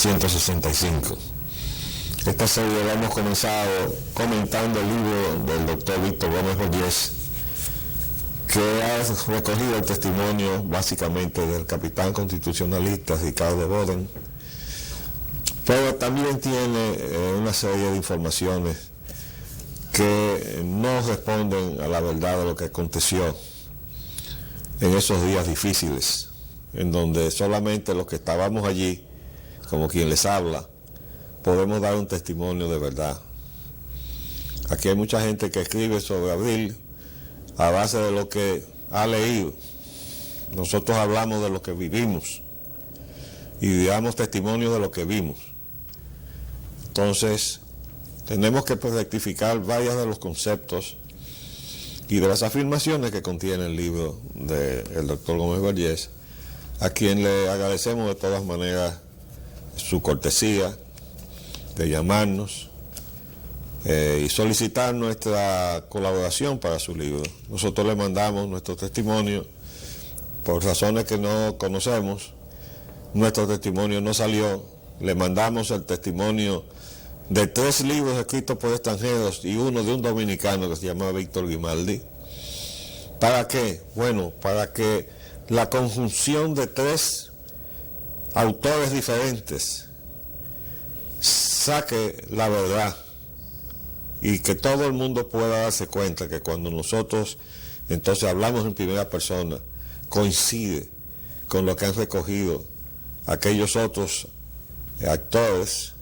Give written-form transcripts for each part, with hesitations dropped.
1965. Esta serie la hemos comenzado comentando el libro del doctor Víctor Gómez Bollés, que ha recogido el testimonio básicamente del capitán constitucionalista Ricardo Boden, pero también tiene una serie de informaciones que no responden a la verdad de lo que aconteció en esos días difíciles, en donde solamente los que estábamos allí, como quien les habla, podemos dar un testimonio de verdad. Aquí hay mucha gente que escribe sobre abril a base de lo que ha leído. Nosotros hablamos de lo que vivimos y damos testimonio de lo que vimos. Entonces, tenemos que rectificar varios de los conceptos y de las afirmaciones que contiene el libro del doctor Gómez Bollés, a quien le agradecemos de todas maneras su cortesía de llamarnos y solicitar nuestra colaboración para su libro. Nosotros le mandamos nuestro testimonio por razones que no conocemos. Nuestro testimonio no salió. Le mandamos el testimonio de 3 libros escritos por extranjeros y uno de un dominicano que se llama Víctor Grimaldi. ¿Para qué? Bueno, para que la conjunción de 3 autores diferentes saque la verdad y que todo el mundo pueda darse cuenta que cuando nosotros entonces hablamos en primera persona coincide con lo que han recogido aquellos otros actores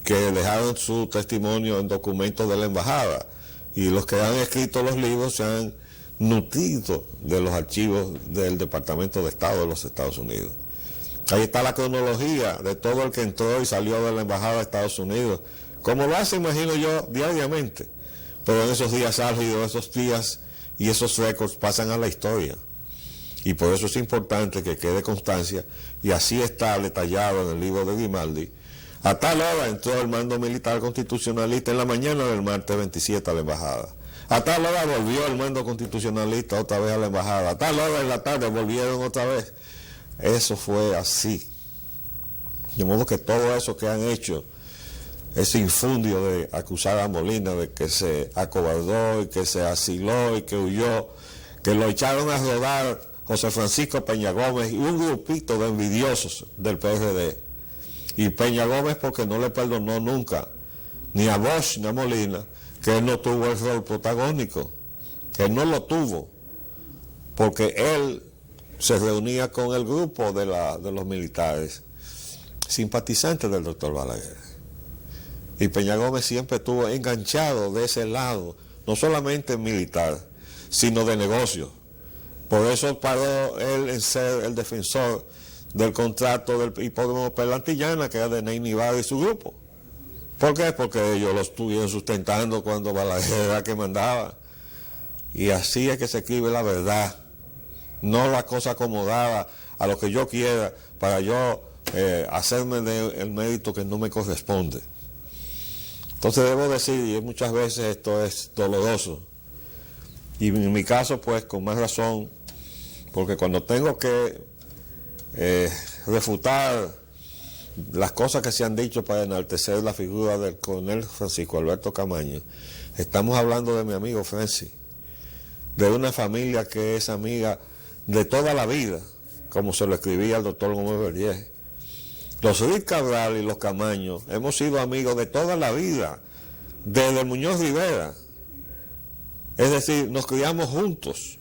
que dejaron su testimonio en documentos de la embajada, y los que han escrito los libros se han nutrido de los archivos del Departamento de Estado de los Estados Unidos. Ahí está la cronología de todo el que entró y salió de la embajada de Estados Unidos, como lo hace, imagino yo, diariamente. Pero en esos días álgidos, esos días y esos récords pasan a la historia. Y por eso es importante que quede constancia, y así está detallado en el libro de Grimaldi. A tal hora entró el mando militar constitucionalista en la mañana del martes 27 a la embajada. A tal hora volvió el mando constitucionalista otra vez a la embajada. A tal hora en la tarde volvieron otra vez. Eso fue así. De modo que todo eso que han hecho, ese infundio de acusar a Molina de que se acobardó y que se asiló y que huyó, que lo echaron a rodar José Francisco Peña Gómez y un grupito de envidiosos del PRD. Y Peña Gómez porque no le perdonó nunca, ni a Bosch ni a Molina, que él no tuvo el rol protagónico, que él no lo tuvo, porque él se reunía con el grupo de los militares, simpatizantes del doctor Balaguer. Y Peña Gómez siempre estuvo enganchado de ese lado, no solamente militar, sino de negocio. Por eso paró él en ser el defensor del contrato del hipódromo Perla Antillana, que era de Ney Nivar y su grupo. ¿Por qué? Porque ellos lo estuvieron sustentando cuando Balaguer era que mandaba. Y así es que se escribe la verdad, no la cosa acomodada a lo que yo quiera para yo hacerme el mérito que no me corresponde. Entonces debo decir, y muchas veces esto es doloroso, y en mi caso pues con más razón, porque cuando tengo que refutar las cosas que se han dicho para enaltecer la figura del coronel Francisco Alberto Camaño, estamos hablando de mi amigo Francis, de una familia que es amiga de toda la vida, como se lo escribía el doctor Gómez Bollés. Los Ruiz Cabral y los Camaño hemos sido amigos de toda la vida, desde Muñoz Rivera. Es decir, nos criamos juntos.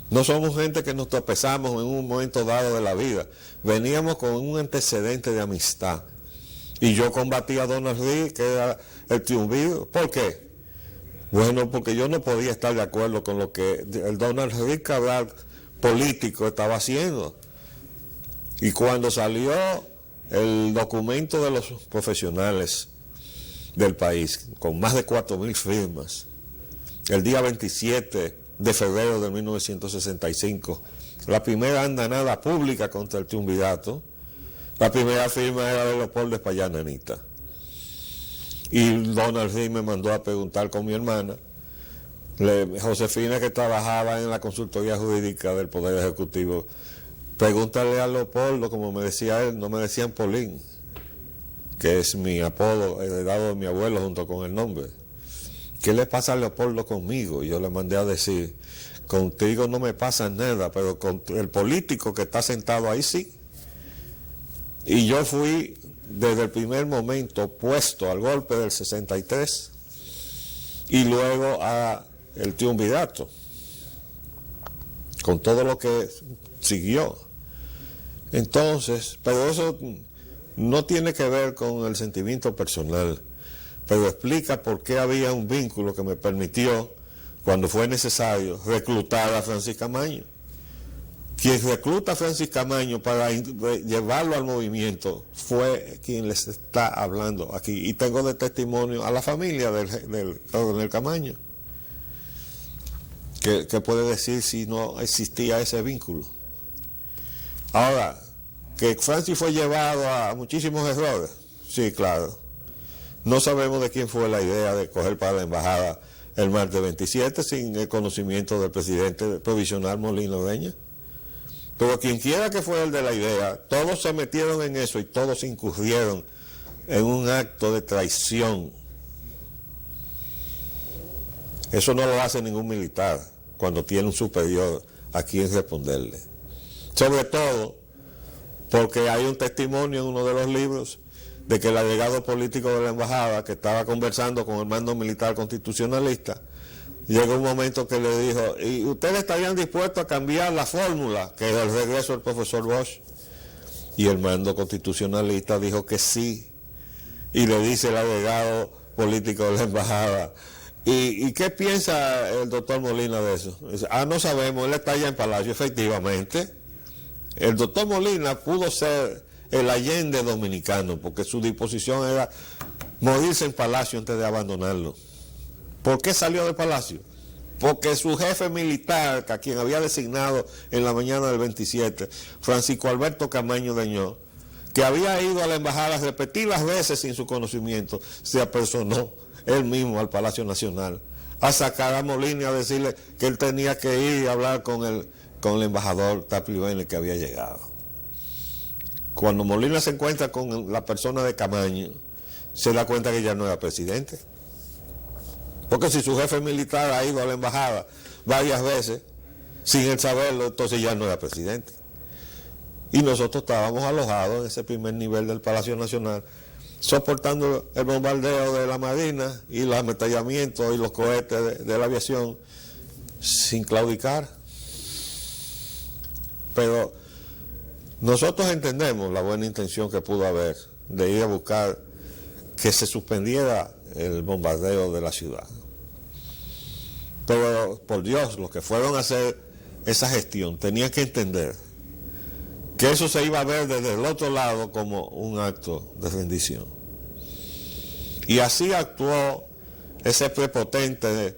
No somos gente que nos tropezamos en un momento dado de la vida. Veníamos con un antecedente de amistad. Y yo combatí a Donald Reed, que era el triunviro. ¿Por qué? Bueno, porque yo no podía estar de acuerdo con lo que el Donald Reed Cabral político estaba haciendo. Y cuando salió el documento de los profesionales del país, con más de 4.000 firmas, el día 27 de febrero de 1965, la primera andanada pública contra el triunvirato, la primera firma era de Leopoldo Espaillá Nanita. Y Donald Reed me mandó a preguntar con mi hermana, Josefina, que trabajaba en la consultoría jurídica del Poder Ejecutivo, pregúntale a Leopoldo, como me decía él, no me decían Polín, que es mi apodo heredado de mi abuelo junto con el nombre. ¿Qué le pasa a Leopoldo conmigo? Y yo le mandé a decir, contigo no me pasa nada, pero con el político que está sentado ahí sí. Y yo fui desde el primer momento opuesto al golpe del 63 y luego a el triunvirato, con todo lo que siguió. Entonces, pero eso no tiene que ver con el sentimiento personal, pero explica por qué había un vínculo que me permitió, cuando fue necesario, reclutar a Francis Camaño. Quien recluta a Francis Camaño para llevarlo al movimiento fue quien les está hablando aquí. Y tengo de testimonio a la familia del coronel Camaño, que puede decir si no existía ese vínculo. Ahora, que Francis fue llevado a muchísimos errores, sí, claro. No sabemos de quién fue la idea de coger para la embajada el martes 27 sin el conocimiento del presidente provisional Molina Ureña. Pero quien quiera que fuera el de la idea, todos se metieron en eso y todos incurrieron en un acto de traición. Eso no lo hace ningún militar cuando tiene un superior a quien responderle. Sobre todo porque hay un testimonio en uno de los libros de que el agregado político de la embajada, que estaba conversando con el mando militar constitucionalista, llegó un momento que le dijo, ¿y ustedes estarían dispuestos a cambiar la fórmula, que era el regreso del profesor Bosch? Y el mando constitucionalista dijo que sí. Y le dice el agregado político de la embajada, ¿y qué piensa el doctor Molina de eso? Dice, no sabemos, él está allá en Palacio. Efectivamente, el doctor Molina pudo ser el Allende dominicano, porque su disposición era morirse en Palacio antes de abandonarlo. ¿Por qué salió del Palacio? Porque su jefe militar, a quien había designado en la mañana del 27, Francisco Alberto Camaño Deñó, que había ido a la embajada repetidas veces sin su conocimiento, se apersonó él mismo al Palacio Nacional a sacar a Molina y a decirle que él tenía que ir y hablar con el embajador Tapley Bennett que había llegado. Cuando Molina se encuentra con la persona de Camaño, se da cuenta que ya no era presidente. Porque si su jefe militar ha ido a la embajada varias veces, sin él saberlo, entonces ya no era presidente. Y nosotros estábamos alojados en ese primer nivel del Palacio Nacional, soportando el bombardeo de la Marina y los ametrallamientos y los cohetes de la aviación, sin claudicar. Pero nosotros entendemos la buena intención que pudo haber de ir a buscar que se suspendiera el bombardeo de la ciudad. Pero, por Dios, los que fueron a hacer esa gestión tenían que entender que eso se iba a ver desde el otro lado como un acto de rendición. Y así actuó ese prepotente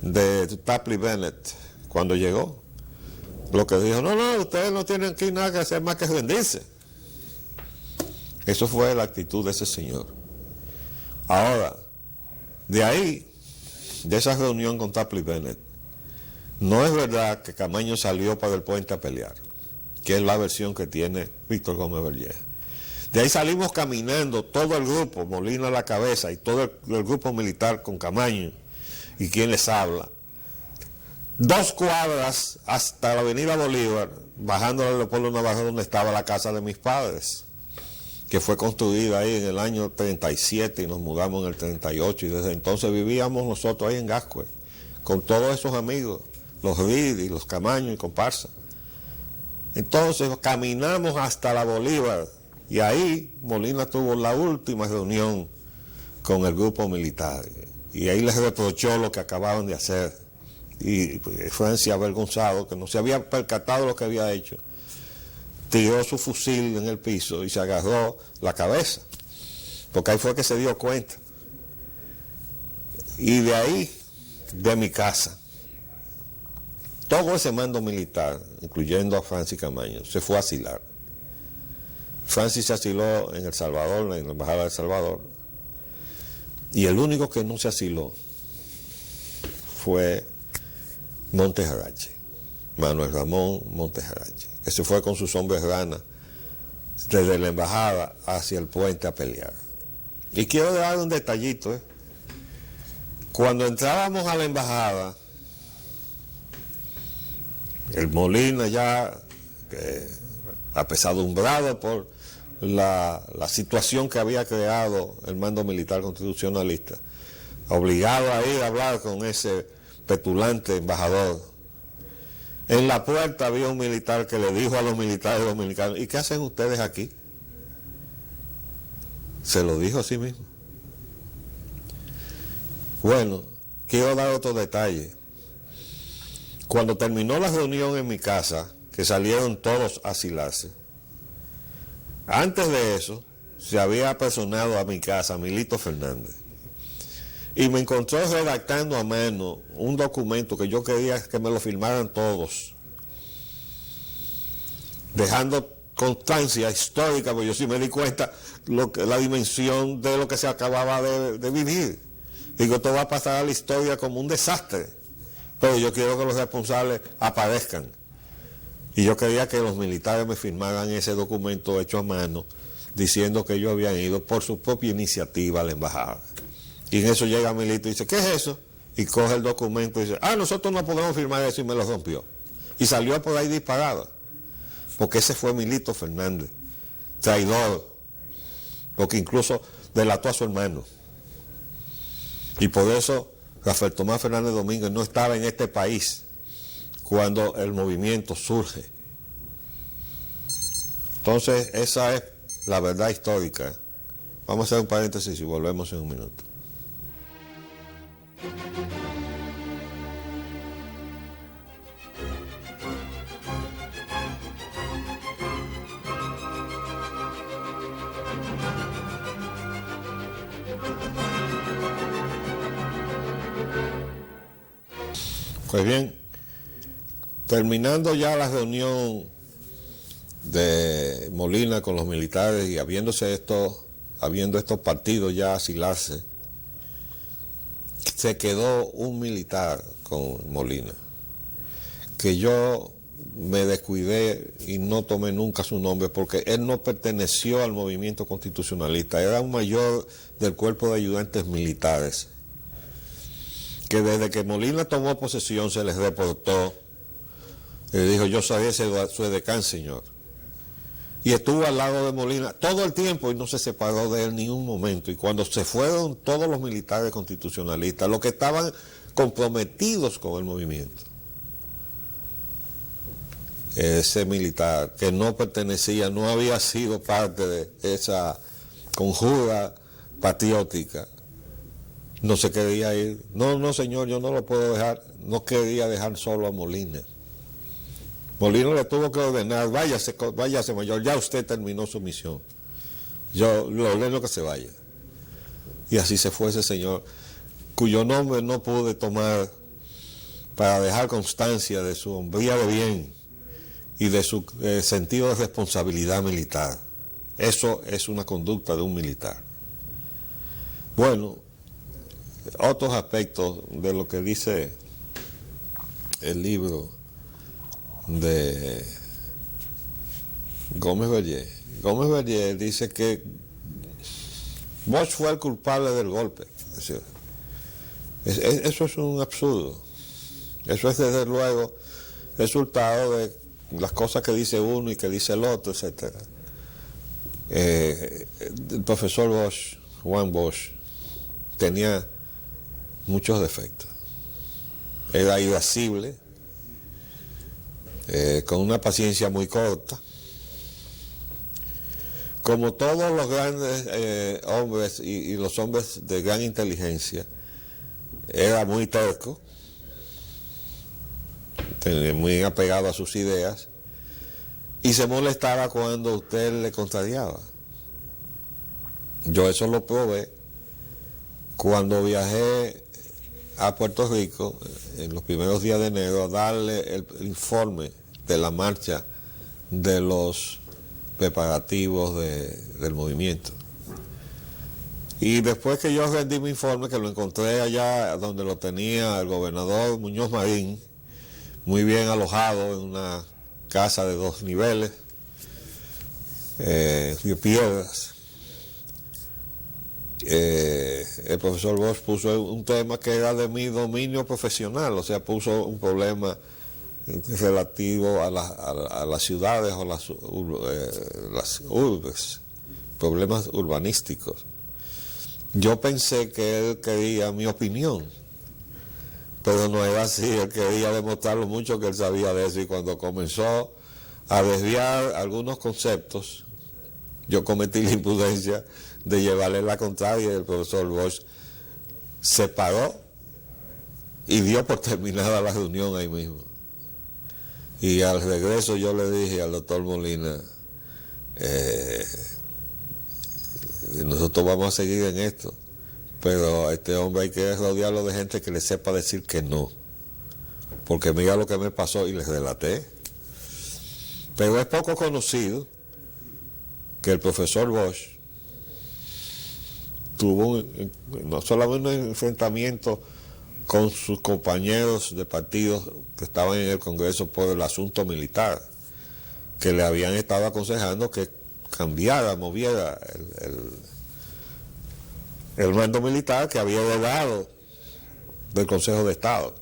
de Tapley Bennett cuando llegó. Lo que dijo, no, ustedes no tienen aquí nada que hacer más que rendirse. Eso fue la actitud de ese señor. Ahora, de ahí, de esa reunión con Tapley Bennett, no es verdad que Camaño salió para el puente a pelear, que es la versión que tiene Víctor Gómez Berlleja. De ahí salimos caminando, todo el grupo, Molina a la cabeza, y todo el grupo militar con Camaño, y quien les habla, 2 cuadras hasta la avenida Bolívar, bajando a Leopoldo Navarro, donde estaba la casa de mis padres, que fue construida ahí en el año 37 y nos mudamos en el 38, y desde entonces vivíamos nosotros ahí en Gascue, con todos esos amigos, los Reed y los Camaño y comparsa. Entonces caminamos hasta la Bolívar y ahí Molina tuvo la última reunión con el grupo militar y ahí les reprochó lo que acababan de hacer. Y Francia, avergonzado, que no se había percatado de lo que había hecho, tiró su fusil en el piso y se agarró la cabeza, porque ahí fue que se dio cuenta. Y de ahí, de mi casa, todo ese mando militar, incluyendo a Francis Camaño, se fue a asilar. Francis se asiló en El Salvador, en la Embajada de El Salvador, y el único que no se asiló fue Montes Arache, Manuel Ramón Montes Arache, que se fue con sus hombres rana desde la embajada hacia el puente a pelear. Y quiero dar un detallito, Cuando entrábamos a la embajada, el Molina ya apesadumbrado por la situación que había creado el mando militar constitucionalista, obligado a ir a hablar con ese petulante embajador. En la puerta había un militar que le dijo a los militares dominicanos: ¿y qué hacen ustedes aquí? Se lo dijo a sí mismo. Bueno, quiero dar otro detalle. Cuando terminó la reunión en mi casa, que salieron todos a asilarse, antes de eso se había apersonado a mi casa Milito Fernández y me encontró redactando a mano un documento que yo quería que me lo firmaran todos, dejando constancia histórica, porque yo sí me di cuenta la dimensión de lo que se acababa de vivir. Digo, esto va a pasar a la historia como un desastre, pero yo quiero que los responsables aparezcan. Y yo quería que los militares me firmaran ese documento hecho a mano, diciendo que ellos habían ido por su propia iniciativa a la embajada. Y en eso llega Milito y dice: ¿qué es eso? Y coge el documento y dice: nosotros no podemos firmar eso, y me lo rompió. Y salió por ahí disparado, porque ese fue Milito Fernández, traidor, porque incluso delató a su hermano. Y por eso Rafael Tomás Fernández Domínguez no estaba en este país cuando el movimiento surge. Entonces, esa es la verdad histórica. Vamos a hacer un paréntesis y volvemos en un minuto. Pues bien, terminando ya la reunión de Molina con los militares y habiendo estos partidos ya asilarse, se quedó un militar con Molina, que yo me descuidé y no tomé nunca su nombre, porque él no perteneció al movimiento constitucionalista, era un mayor del cuerpo de ayudantes militares, que desde que Molina tomó posesión se les reportó, le dijo: yo soy su edecán, señor. Y estuvo al lado de Molina todo el tiempo y no se separó de él ni un momento. Y cuando se fueron todos los militares constitucionalistas, los que estaban comprometidos con el movimiento, ese militar que no pertenecía, no había sido parte de esa conjura patriótica, no se quería ir. No, señor, yo no lo puedo dejar. No quería dejar solo a Molina. Molina le tuvo que ordenar: váyase, mayor, ya usted terminó su misión. Yo le ordeno que se vaya. Y así se fue ese señor, cuyo nombre no pude tomar para dejar constancia de su hombría de bien y de su sentido de responsabilidad militar. Eso es una conducta de un militar. Bueno, otros aspectos de lo que dice el libro de Gómez Berger. Gómez Berger dice que Bosch fue el culpable del golpe. Es decir, eso es un absurdo. Eso es desde luego resultado de las cosas que dice uno y que dice el otro, etc. El profesor Bosch, Juan Bosch, tenía muchos defectos. era irascible, con una paciencia muy corta. Como todos los grandes hombres y los hombres de gran inteligencia, era muy terco, muy apegado a sus ideas, y se molestaba cuando usted le contrariaba. Yo eso lo probé cuando viajé a Puerto Rico en los primeros días de enero a darle el informe de la marcha de los preparativos del movimiento. Y después que yo rendí mi informe, que lo encontré allá donde lo tenía el gobernador Muñoz Marín, muy bien alojado en una casa de 2 niveles, de piedras, el profesor Bosch puso un tema que era de mi dominio profesional, o sea, puso un problema relativo a las ciudades o las urbes, problemas urbanísticos. Yo pensé que él quería mi opinión, pero no era así. Él quería demostrar lo mucho que él sabía de eso, y cuando comenzó a desviar algunos conceptos, yo cometí la imprudencia de llevarle la contraria, y el profesor Bosch se paró y dio por terminada la reunión ahí mismo. Y al regreso yo le dije al doctor Molina, nosotros vamos a seguir en esto, pero a este hombre hay que rodearlo de gente que le sepa decir que no, porque mira lo que me pasó, y les relaté. Pero es poco conocido que el profesor Bosch tuvo no solamente un enfrentamiento con sus compañeros de partidos que estaban en el Congreso por el asunto militar, que le habían estado aconsejando que cambiara, moviera el mando militar que había heredado del Consejo de Estado.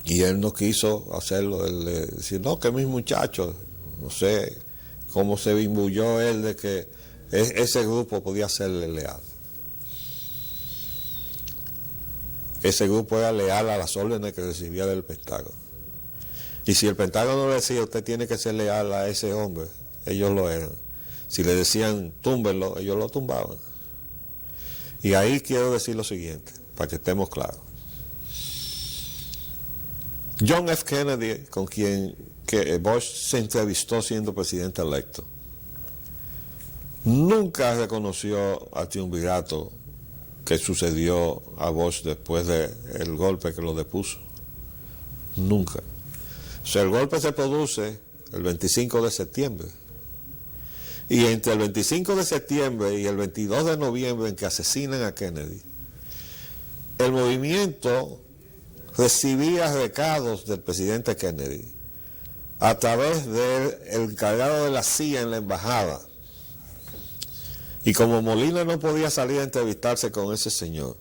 Y él no quiso hacerlo. Él le decía, no, que mis muchachos, no sé cómo se imbuyó él de que ese grupo podía serle leal. Ese grupo era leal a las órdenes que recibía del Pentágono. Y si el Pentágono le decía, usted tiene que ser leal a ese hombre, ellos lo eran. Si le decían, túmbenlo, ellos lo tumbaban. Y ahí quiero decir lo siguiente, para que estemos claros. John F. Kennedy, con quien Bosch se entrevistó siendo presidente electo, nunca reconoció al triunvirato que sucedió a Bosch después del golpe que lo depuso. Nunca. O sea, el golpe se produce el 25 de septiembre. Y entre el 25 de septiembre y el 22 de noviembre, en que asesinan a Kennedy, el movimiento recibía recados del presidente Kennedy a través del encargado de la CIA en la embajada. Y como Molina no podía salir a entrevistarse con ese señor,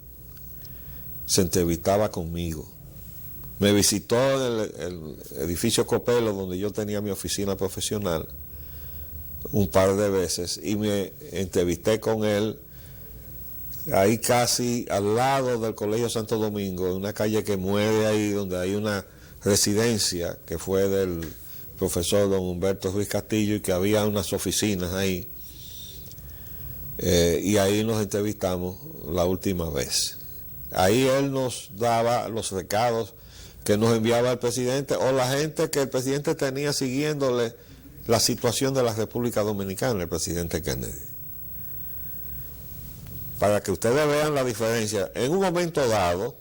se entrevistaba conmigo. Me visitó en el edificio Copelo, donde yo tenía mi oficina profesional, un par de veces, y me entrevisté con él ahí casi al lado del Colegio Santo Domingo, en una calle que muere ahí, donde hay una residencia que fue del profesor don Humberto Ruiz Castillo, y que había unas oficinas ahí. Y ahí nos entrevistamos la última vez. Ahí él nos daba los recados que nos enviaba el presidente, o la gente que el presidente tenía siguiéndole la situación de la República Dominicana, el presidente Kennedy. Para que ustedes vean la diferencia, en un momento dado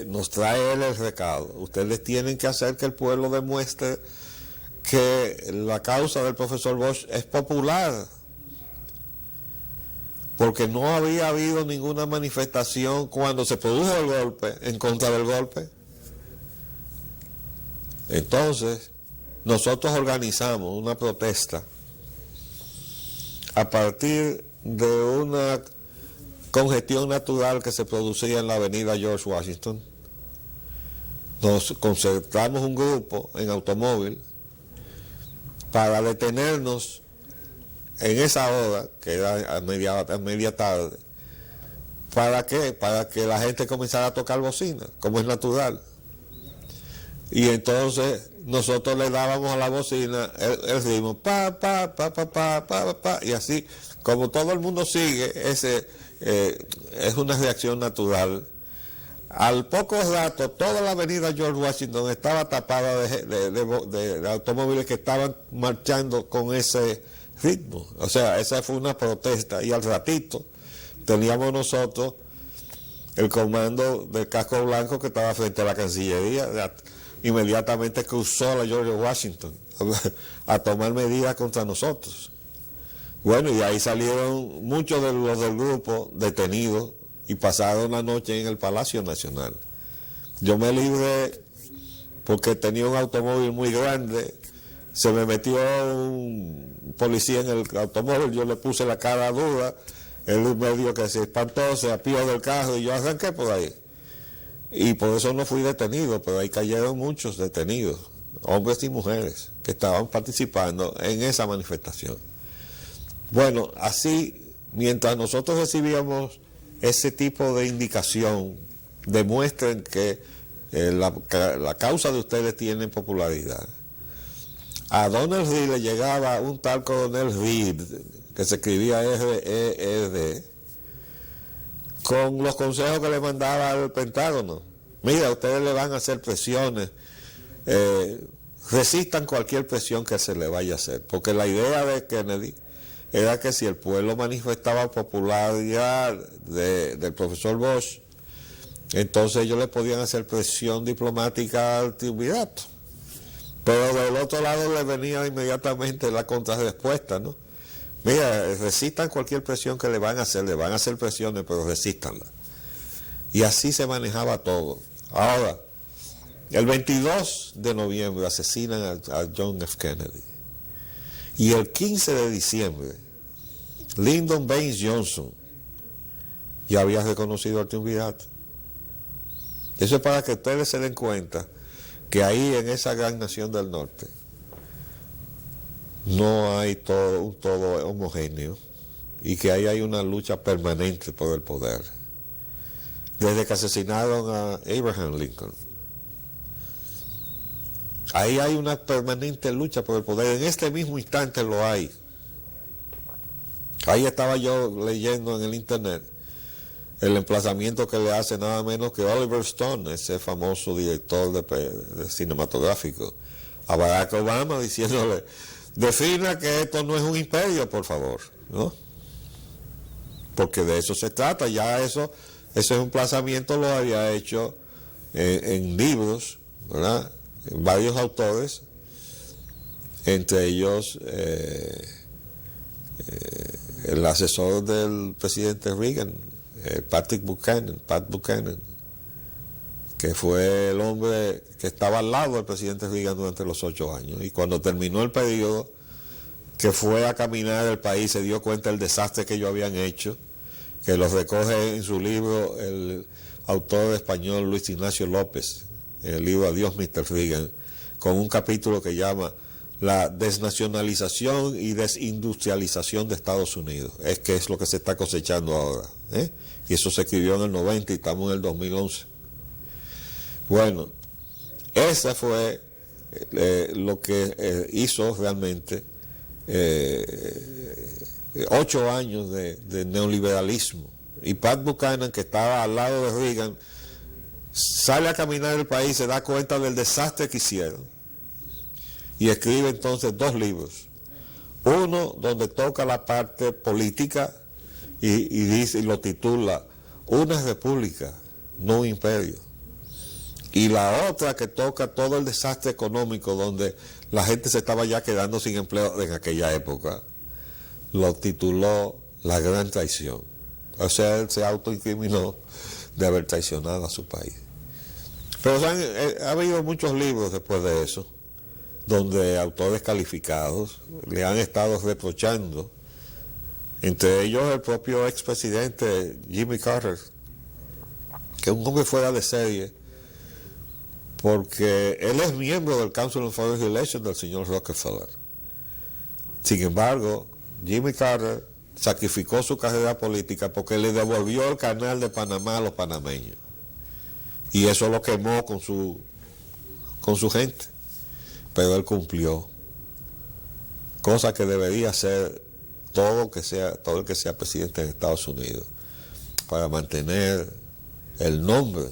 nos trae él el recado. Ustedes tienen que hacer que el pueblo demuestre que la causa del profesor Bosch es popular, porque no había habido ninguna manifestación cuando se produjo el golpe en contra del golpe. Entonces nosotros organizamos una protesta a partir de una congestión natural que se producía en la avenida George Washington. Nos concertamos un grupo en automóvil para detenernos en esa hora, que era a media tarde, ¿Para qué? Para que la gente comenzara a tocar bocina, como es natural. Y entonces nosotros le dábamos a la bocina el ritmo, pa, pa, pa, pa, pa, pa, pa, pa, y así, como todo el mundo sigue, es una reacción natural. Al poco rato, toda la avenida George Washington estaba tapada de automóviles que estaban marchando con ese ritmo. O sea, esa fue una protesta. Y al ratito teníamos nosotros el comando del casco blanco que estaba frente a la Cancillería. Inmediatamente cruzó la George Washington a tomar medidas contra nosotros. Bueno, y ahí salieron muchos de los del grupo detenidos y pasaron la noche en el Palacio Nacional. Yo me libré porque tenía un automóvil muy grande, se me metió un policía en el automóvil, yo le puse la cara dura, él medio que se espantó, se apió del carro y yo arranqué por ahí. Y por eso no fui detenido, pero ahí cayeron muchos detenidos, hombres y mujeres, que estaban participando en esa manifestación. Bueno, así, mientras nosotros recibíamos ese tipo de indicación, demuestren que la causa de ustedes tiene popularidad. A Donald Reed le llegaba un tal coronel Reed, que se escribía R-E-E-D, con los consejos que le mandaba al Pentágono. Mira, ustedes le van a hacer presiones, resistan cualquier presión que se le vaya a hacer, porque la idea de Kennedy era que si el pueblo manifestaba popularidad del profesor Bush, entonces ellos le podían hacer presión diplomática al triunvirato. Pero del otro lado le venía inmediatamente la contrarrespuesta, ¿no? Mira, resistan cualquier presión que le van a hacer presiones, pero resístanla. Y así se manejaba todo. Ahora, el 22 de noviembre asesinan a John F. Kennedy. Y el 15 de diciembre, Lyndon Baines Johnson ya había reconocido al triunvirato. Eso es para que ustedes se den cuenta que ahí en esa gran nación del norte no hay un todo homogéneo y que ahí hay una lucha permanente por el poder. Desde que asesinaron a Abraham Lincoln, ahí hay una permanente lucha por el poder. En este mismo instante lo hay. Ahí estaba yo leyendo en el internet el emplazamiento que le hace nada menos que Oliver Stone, ese famoso director de cinematográfico, a Barack Obama, diciéndole, defina que esto no es un imperio, por favor, ¿no? Porque de eso se trata. Ya ese emplazamiento lo había hecho en libros, ¿verdad? Varios autores, entre ellos el asesor del presidente Reagan, Pat Buchanan, que fue el hombre que estaba al lado del presidente Reagan durante los 8 años, y cuando terminó el periodo, que fue a caminar el país, se dio cuenta del desastre que ellos habían hecho, que lo recoge en su libro el autor español Luis Ignacio López, en el libro Adiós Mr. Reagan, con un capítulo que llama La desnacionalización y desindustrialización de Estados Unidos. Es que es lo que se está cosechando ahora, ¿eh? Y eso se escribió en el 90 y estamos en el 2011. Bueno, esa fue lo que hizo realmente 8 años de neoliberalismo. Y Pat Buchanan, que estaba al lado de Reagan, sale a caminar el país, se da cuenta del desastre que hicieron y escribe entonces 2 libros. Uno donde toca la parte política y dice, y lo titula Una república, no un imperio. Y la otra que toca todo el desastre económico, donde la gente se estaba ya quedando sin empleo en aquella época, lo tituló La gran traición. O sea, él se autoincriminó de haber traicionado a su país. Pero ha habido muchos libros después de eso, donde autores calificados le han estado reprochando, entre ellos el propio expresidente Jimmy Carter, que es un hombre fuera de serie, porque él es miembro del Council of Foreign Relations del señor Rockefeller. Sin embargo, Jimmy Carter sacrificó su carrera política porque le devolvió el canal de Panamá a los panameños. Y eso lo quemó con su gente. Pero él cumplió. Cosa que debería hacer todo el que sea presidente de Estados Unidos, para mantener el nombre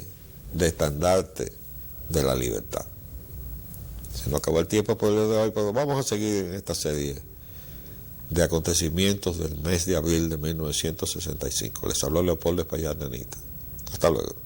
de estandarte de la libertad. Se nos acabó el tiempo por el día de hoy, pero vamos a seguir en esta serie de acontecimientos del mes de abril de 1965. Les habló Leopoldo Espaillat Nanita. Hasta luego.